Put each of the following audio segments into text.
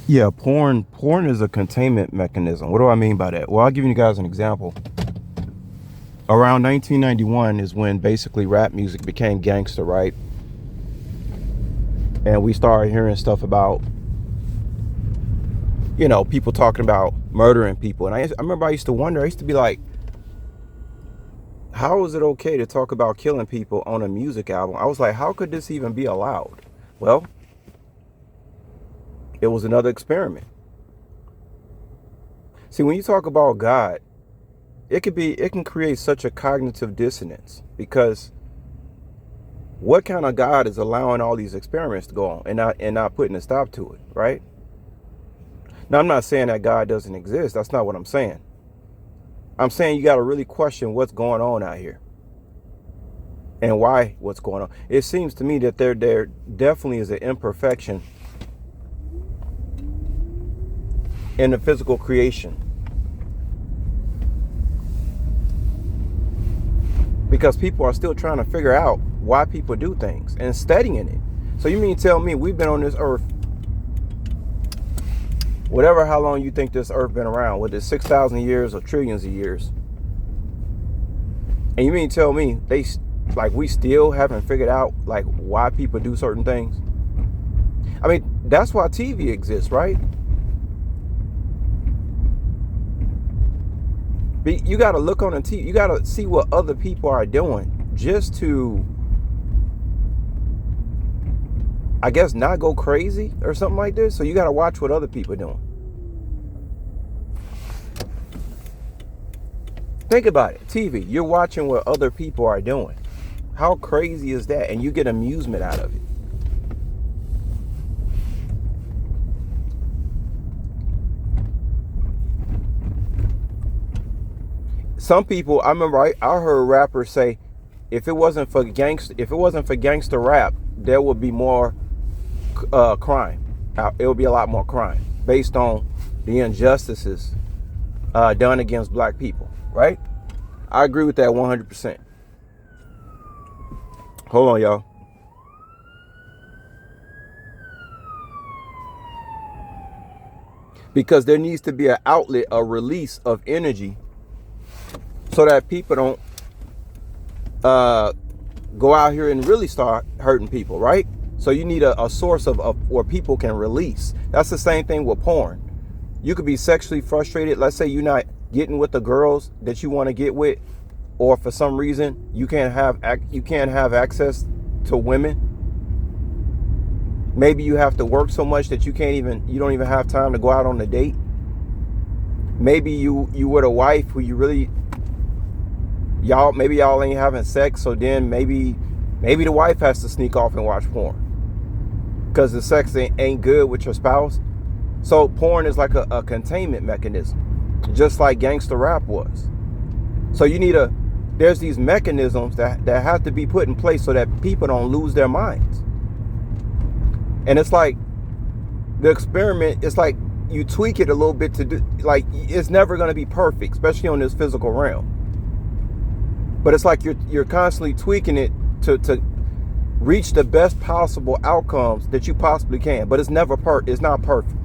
Yeah, porn is a containment mechanism. What do I mean by that? Well, I'll give you guys an example. Around 1991 is when basically rap music became gangster, right? And we started hearing stuff about, people talking about murdering people. And I remember I used to wonder, I used to be like, how is it okay to talk about killing people on a music album? I was like, how could this even be allowed? Well, it was another experiment. See, when you talk about God, it can create such a cognitive dissonance because what kind of God is allowing all these experiments to go on and not putting a stop to it, right? Now, I'm not saying that God doesn't exist. That's not what I'm saying. I'm saying you got to really question what's going on out here and why what's going on. It seems to me that there definitely is an imperfection in the physical creation because people are still trying to figure out why people do things and studying it. So you mean tell me we've been on this earth, whatever how long you think this earth been around, whether it's 6,000 years or trillions of years, and you mean tell me we still haven't figured out like why people do certain things? I mean, that's why TV exists, right? You got to look on the TV. You got to see what other people are doing just to, I guess, not go crazy or something like this. So you got to watch what other people are doing. Think about it. TV, you're watching what other people are doing. How crazy is that? And you get amusement out of it. Some people, I remember I heard rappers say, if it wasn't for gangster rap, there would be more crime. It would be a lot more crime based on the injustices done against black people, right? I agree with that 100%. Hold on, y'all. Because there needs to be an outlet, a release of energy so that people don't go out here and really start hurting people, right? So you need a source of where people can release. That's the same thing with porn. You could be sexually frustrated. Let's say you're not getting with the girls that you want to get with, or for some reason you can't have access to women. Maybe you have to work so much that you don't even have time to go out on a date. Maybe you with a wife who you really y'all ain't having sex, so then maybe the wife has to sneak off and watch porn because the sex ain't good with your spouse. So porn is like a containment mechanism, just like gangster rap was. So there's these mechanisms that have to be put in place so that people don't lose their minds. And it's like the experiment, it's like you tweak it a little bit to do, like, it's never going to be perfect, especially on this physical realm. But it's like you're constantly tweaking it to reach the best possible outcomes that you possibly can. But it's not perfect.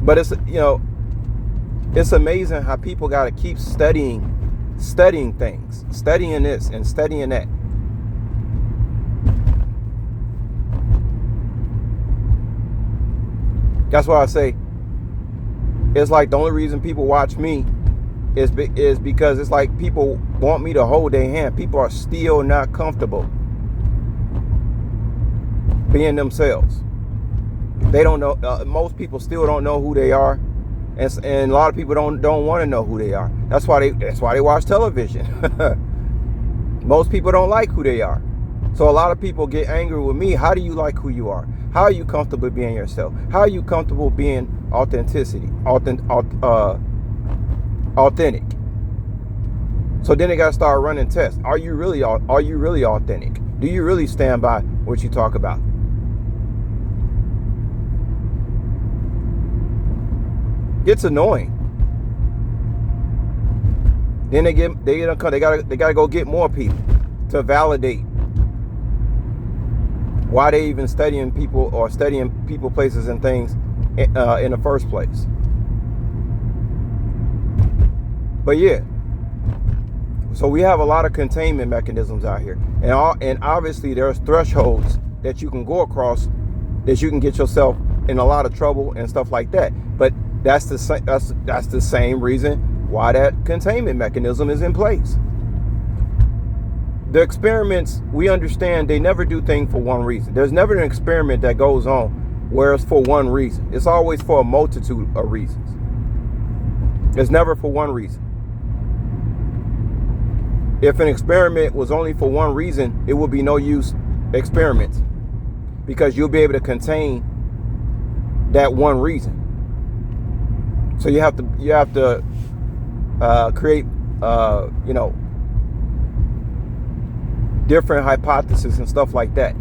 But it's amazing how people got to keep studying things, studying this and studying that. That's why I say it's like the only reason people watch me is because it's like people want me to hold their hand. People are still not comfortable being themselves. They don't know. Most people still don't know who they are, and a lot of people don't want to know who they are. That's why they watch television. Most people don't like who they are. So a lot of people get angry with me. How do you like who you are? How are you comfortable being yourself? How are you comfortable being authentic? So then they got to start running tests. Are you really authentic? Do you really stand by what you talk about? It's annoying. Then they gotta go get more people to validate why they even studying people places and things in the first place. But yeah, so we have a lot of containment mechanisms out here, and obviously there's thresholds that you can go across that you can get yourself in a lot of trouble and stuff like that. But that's the same reason why that containment mechanism is in place. The experiments, we understand they never do things for one reason. There's never an experiment that goes on where it's for one reason. It's always for a multitude of reasons. It's never for one reason. If an experiment was only for one reason, it would be no use experiments, because you'll be able to contain that one reason. So you have to create different hypotheses and stuff like that.